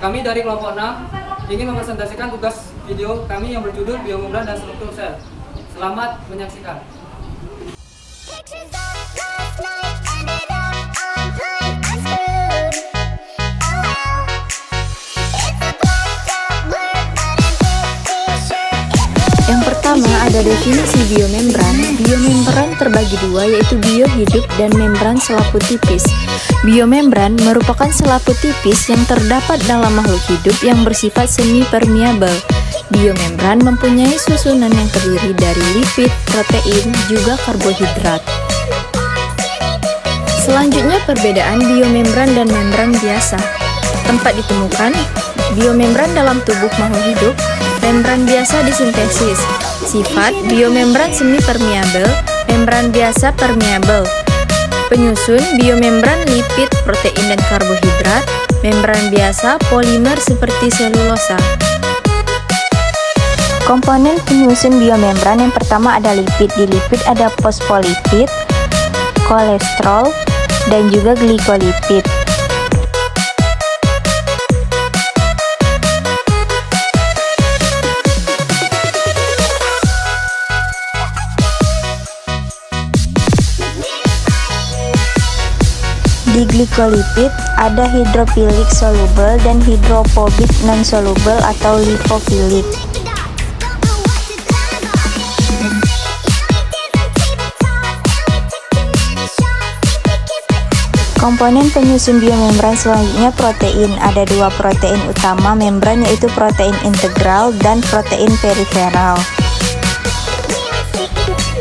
Kami dari kelompok 6 ingin mempresentasikan tugas video kami yang berjudul biomembran dan struktur sel. Selamat menyaksikan. Yang pertama ada definisi biomembran. Biomembran terbagi dua, yaitu bio hidup dan membran selaput tipis. Biomembran merupakan selaput tipis yang terdapat dalam makhluk hidup yang bersifat semi permeabel. Biomembran mempunyai susunan yang terdiri dari lipid, protein, juga karbohidrat. Selanjutnya perbedaan biomembran dan membran biasa. Tempat ditemukan biomembran dalam tubuh makhluk hidup. Membran biasa disintesis. Sifat biomembran semi permeabel, membran biasa permeabel. Penyusun biomembran lipid, protein, dan karbohidrat. Membran biasa polimer seperti selulosa. Komponen penyusun biomembran yang pertama ada lipid. Di lipid ada fosfolipid, kolesterol, dan juga glikolipid. Di glikolipid ada hidrofilik soluble dan hidrofobik non-soluble atau lipofilik. Komponen penyusun biomembran selanjutnya protein. Ada dua protein utama membran, yaitu protein integral dan protein periferal.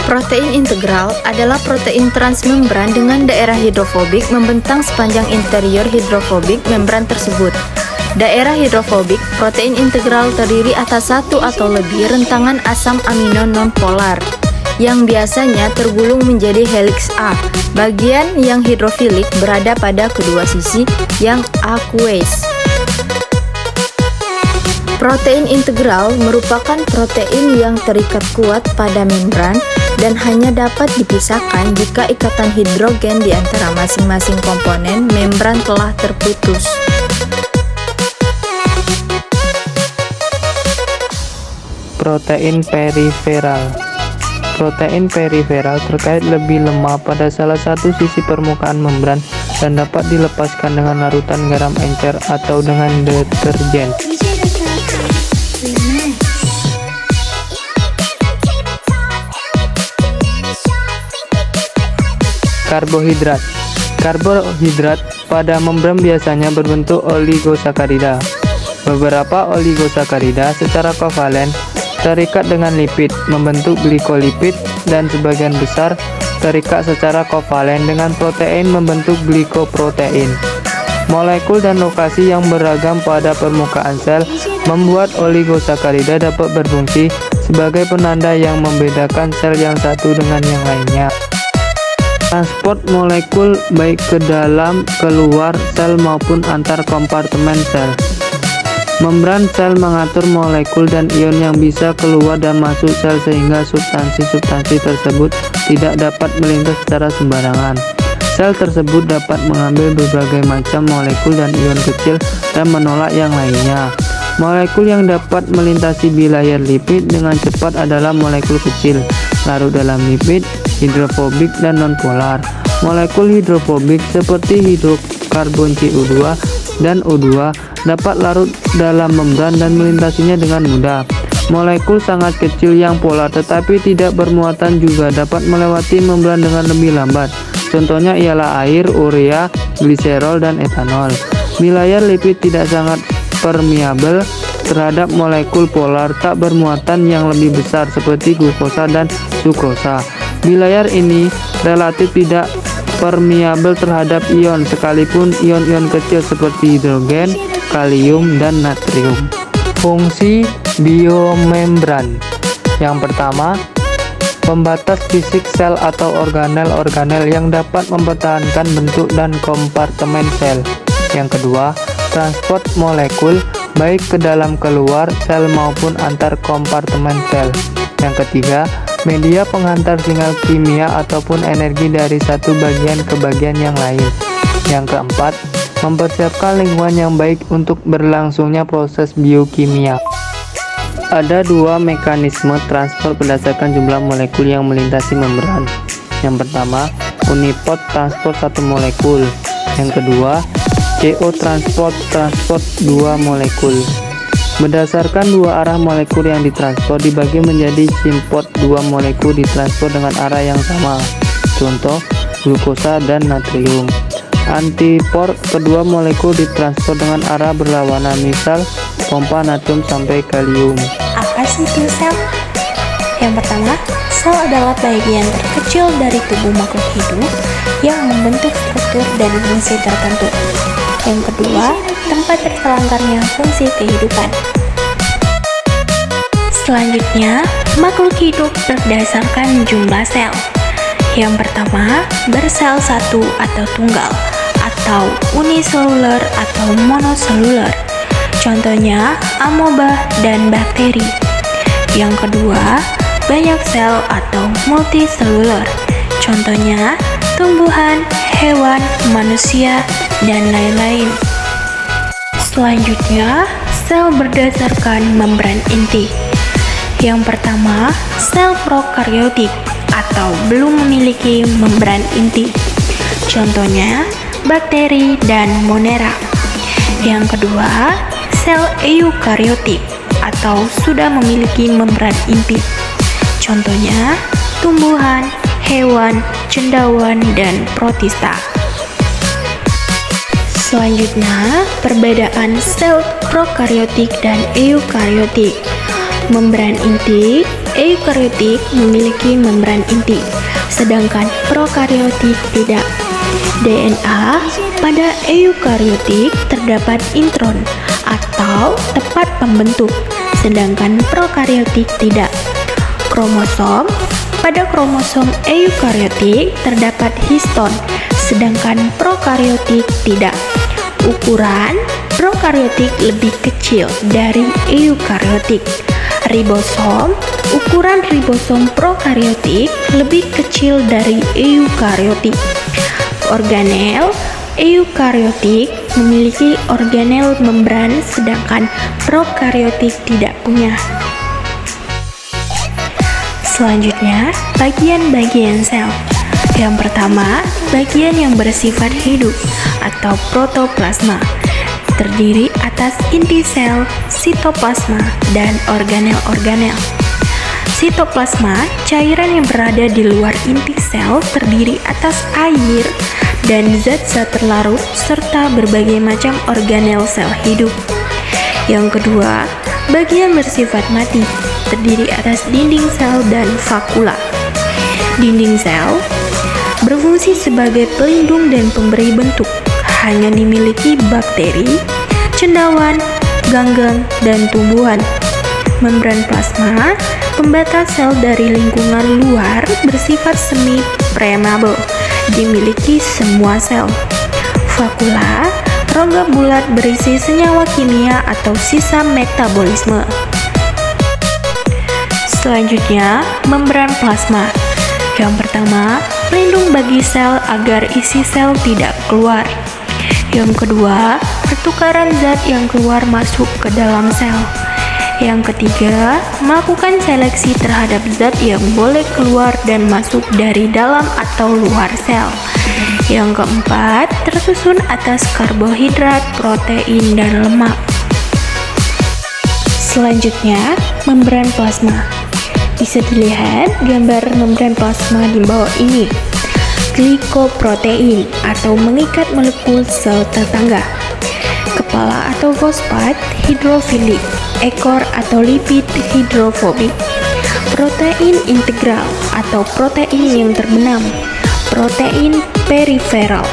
Protein integral adalah protein transmembran dengan daerah hidrofobik membentang sepanjang interior hidrofobik membran tersebut. Daerah hidrofobik protein integral terdiri atas satu atau lebih rentangan asam amino nonpolar yang biasanya tergulung menjadi heliks A. Bagian yang hidrofilik berada pada kedua sisi yang aqueous. Protein integral merupakan protein yang terikat kuat pada membran dan hanya dapat dipisahkan jika ikatan hidrogen di antara masing-masing komponen membran telah terputus. Protein periferal. Protein periferal terkait lebih lemah pada salah satu sisi permukaan membran dan dapat dilepaskan dengan larutan garam encer atau dengan deterjen. Karbohidrat. Karbohidrat pada membran biasanya berbentuk oligosakarida. Beberapa oligosakarida secara kovalen terikat dengan lipid membentuk glikolipid dan sebagian besar terikat secara kovalen dengan protein membentuk glikoprotein. Molekul dan lokasi yang beragam pada permukaan sel membuat oligosakarida dapat berfungsi sebagai penanda yang membedakan sel yang satu dengan yang lainnya. Transport molekul baik ke dalam, keluar sel maupun antar kompartemen sel. Membran sel mengatur molekul dan ion yang bisa keluar dan masuk sel sehingga substansi-substansi tersebut tidak dapat melintas secara sembarangan. Sel tersebut dapat mengambil berbagai macam molekul dan ion kecil dan menolak yang lainnya. Molekul yang dapat melintasi bilayer lipid dengan cepat adalah molekul kecil, larut dalam lipid, hidrofobik, dan nonpolar. Molekul hidrofobik seperti hidrokarbon CU2 dan O2 dapat larut dalam membran dan melintasinya dengan mudah. Molekul sangat kecil yang polar tetapi tidak bermuatan juga dapat melewati membran dengan lebih lambat. Contohnya ialah air, urea, gliserol, dan etanol. Bilayer lipid tidak sangat permeabel terhadap molekul polar tak bermuatan yang lebih besar seperti glukosa dan sukrosa. Bilayer ini relatif tidak permeabel terhadap ion sekalipun ion-ion kecil seperti hidrogen, kalium, dan natrium. Fungsi biomembran. Yang pertama, pembatas fisik sel atau organel-organel yang dapat mempertahankan bentuk dan kompartemen sel. Yang kedua, transport molekul baik ke dalam keluar sel maupun antar kompartemen sel. Yang ketiga, media penghantar sinyal kimia ataupun energi dari satu bagian ke bagian yang lain. Yang keempat, mempersiapkan lingkungan yang baik untuk berlangsungnya proses biokimia. Ada dua mekanisme transfer berdasarkan jumlah molekul yang melintasi membran. Yang pertama, unipot transport 1 molekul. Yang kedua, CO transport 2 molekul. Berdasarkan dua arah molekul yang ditransfer dibagi menjadi simport 2 molekul ditransfer dengan arah yang sama. Contoh, glukosa dan natrium. Antiport kedua molekul ditransfer dengan arah berlawanan, misal pompa natrium sampai kalium. Apa sih itu sel? Yang pertama, sel adalah bagian terkecil dari tubuh makhluk hidup yang membentuk struktur dan fungsi tertentu. Yang kedua, tempat terselenggaranya fungsi kehidupan. Selanjutnya, makhluk hidup berdasarkan jumlah sel. Yang pertama, bersel satu atau tunggal, atau uniseluler atau monoseluler. Contohnya, amoeba dan bakteri. Yang kedua, banyak sel atau multiseluler. Contohnya, tumbuhan, hewan, manusia, dan lain-lain. Selanjutnya, sel berdasarkan membran inti. Yang pertama, sel prokaryotik atau belum memiliki membran inti. Contohnya, bakteri dan monera. Yang kedua, sel eukaryotik atau sudah memiliki membran inti. Contohnya, tumbuhan, hewan, cendawan, dan protista. Selanjutnya, perbedaan sel prokaryotik dan eukaryotik. Membran inti, eukaryotik memiliki membran inti, sedangkan prokaryotik tidak. DNA pada eukaryotik terdapat intron atau tempat pembentuk, sedangkan prokaryotik tidak. Kromosom pada kromosom eukaryotik terdapat histon, sedangkan prokaryotik tidak. Ukuran prokaryotik lebih kecil dari eukaryotik. Ribosom, ukuran ribosom prokaryotik lebih kecil dari eukaryotik. Organel eukaryotik memiliki organel membran, sedangkan prokaryotik tidak punya. Selanjutnya, bagian-bagian sel. Yang pertama, bagian yang bersifat hidup atau protoplasma, terdiri atas inti sel, sitoplasma, dan organel-organel. Sitoplasma, cairan yang berada di luar inti sel, terdiri atas air dan zat-zat terlarut serta berbagai macam organel sel hidup. Yang kedua, bagian bersifat mati, terdiri atas dinding sel dan vakula. Dinding sel berfungsi sebagai pelindung dan pemberi bentuk, hanya dimiliki bakteri, cendawan, ganggang, dan tumbuhan. Membran plasma, pembatas sel dari lingkungan luar, bersifat semi permeable, dimiliki semua sel. Vakula, rongga bulat berisi senyawa kimia atau sisa metabolisme. Selanjutnya, membran plasma. Yang pertama, pelindung bagi sel agar isi sel tidak keluar. Yang kedua, pertukaran zat yang keluar masuk ke dalam sel. Yang ketiga, melakukan seleksi terhadap zat yang boleh keluar dan masuk dari dalam atau luar sel. Yang keempat, tersusun atas karbohidrat, protein, dan lemak. Selanjutnya, membran plasma. Bisa dilihat gambar membran plasma di bawah ini. Glikoprotein atau mengikat molekul sel tetangga. Kepala atau fosfat hidrofilik, ekor atau lipid hidrofobik. Protein integral atau protein yang terbenam. Protein periferal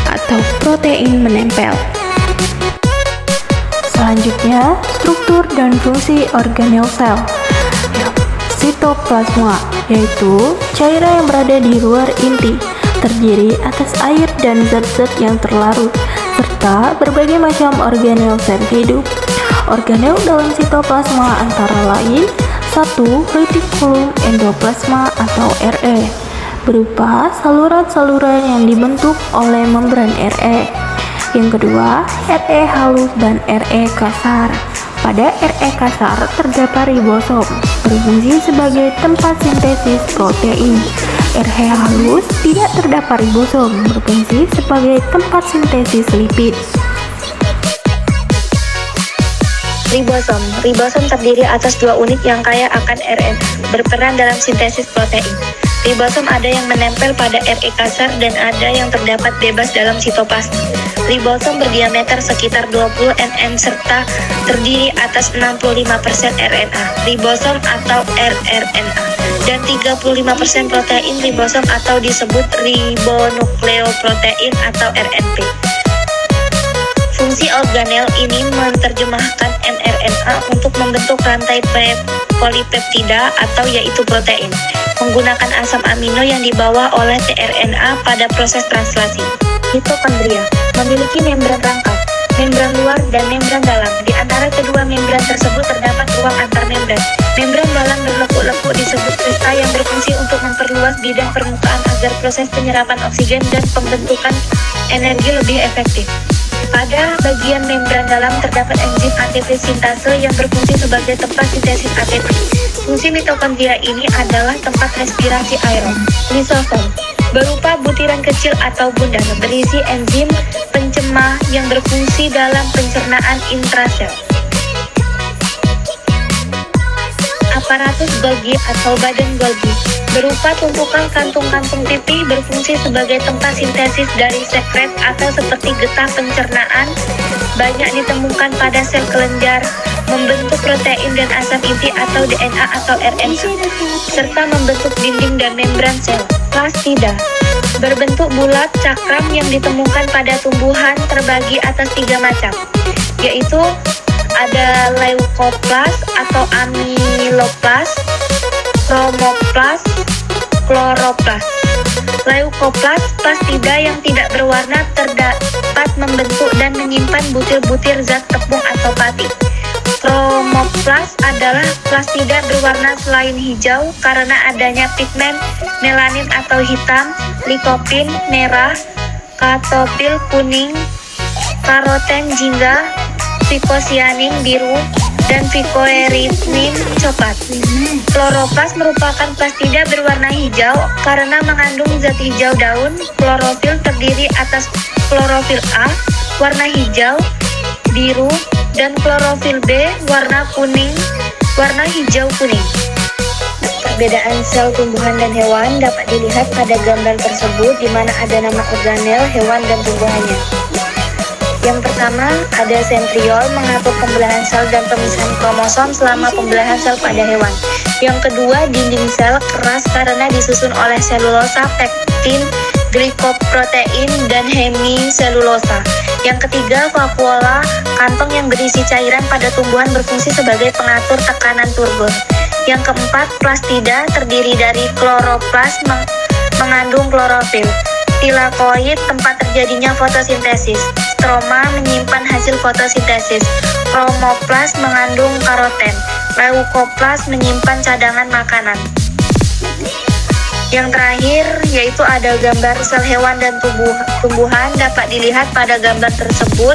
atau protein menempel. Selanjutnya, struktur dan fungsi organel sel. Sitoplasma, yaitu cairan yang berada di luar inti, terdiri atas air dan zat-zat yang terlarut, serta berbagai macam organel sel hidup. Organel dalam sitoplasma antara lain 1. Retikulum endoplasma atau RE, berupa saluran-saluran yang dibentuk oleh membran RE. Yang kedua, Re halus dan Re kasar. Pada Re kasar terdapat ribosom, berfungsi sebagai tempat sintesis protein. Re halus tidak terdapat ribosom, berfungsi sebagai tempat sintesis lipid. Ribosom terdiri atas dua unit yang kaya akan RNA, berperan dalam sintesis protein. Ribosom ada yang menempel pada Re kasar dan ada yang terdapat bebas dalam sitoplasma. Ribosom berdiameter sekitar 20 nm serta terdiri atas 65% RNA, ribosom atau rRNA, dan 35% protein ribosom atau disebut ribonukleoprotein atau RNP. Fungsi organel ini menerjemahkan mRNA untuk membentuk rantai polipeptida atau yaitu protein, menggunakan asam amino yang dibawa oleh tRNA pada proses translasi. Mitokondria memiliki membran rangkap, membran luar dan membran dalam. Di antara kedua membran tersebut terdapat ruang antar membran. Membran dalam berlekuk-lekuk disebut krista yang berfungsi untuk memperluas bidang permukaan agar proses penyerapan oksigen dan pembentukan energi lebih efektif. Pada bagian membran dalam terdapat enzim ATP sintase yang berfungsi sebagai tempat sintesis ATP. Fungsi mitokondria ini adalah tempat respirasi aerob. Lisosom berupa butiran kecil atau bundar berisi enzim pencemah yang berfungsi dalam pencernaan intrasel. Aparatus Golgi atau badan Golgi berupa tumpukan kantung-kantung pipih berfungsi sebagai tempat sintesis dari sekret atau seperti getah pencernaan. Banyak ditemukan pada sel kelenjar, membentuk protein dan asam inti atau DNA atau RNA, serta membentuk dinding dan membran sel. Plastida berbentuk bulat cakram yang ditemukan pada tumbuhan terbagi atas 3 macam, yaitu ada leukoplas atau amiloplas, kromoplas, kloroplas. Leukoplas plastida yang tidak berwarna terdapat membentuk dan menyimpan butir-butir zat tepung atau pati. Kromoplas adalah plastida berwarna selain hijau karena adanya pigmen melanin atau hitam, likopin merah, katopil kuning, karoten jingga, vikosianin biru, dan vikoeritmin coklat. Kloroplas merupakan plastida berwarna hijau karena mengandung zat hijau daun. Klorofil terdiri atas klorofil A, warna hijau, biru, dan klorofil B, warna kuning, warna hijau kuning. Perbedaan sel tumbuhan dan hewan dapat dilihat pada gambar tersebut, di mana ada nama organel hewan dan tumbuhannya. Yang pertama, ada sentriol mengatur pembelahan sel dan pemisahan kromosom selama pembelahan sel pada hewan. Yang kedua, dinding sel keras karena disusun oleh selulosa, pektin, glikoprotein, dan hemiselulosa. Yang ketiga, vakuola, kantong yang berisi cairan pada tumbuhan berfungsi sebagai pengatur tekanan turgor. Yang keempat, plastida terdiri dari kloroplas mengandung klorofil. Tilakoid tempat terjadinya fotosintesis. Stroma menyimpan hasil fotosintesis. Kromoplas mengandung karoten. Leukoplas menyimpan cadangan makanan. Yang terakhir yaitu ada gambar sel hewan dan tumbuhan dapat dilihat pada gambar tersebut.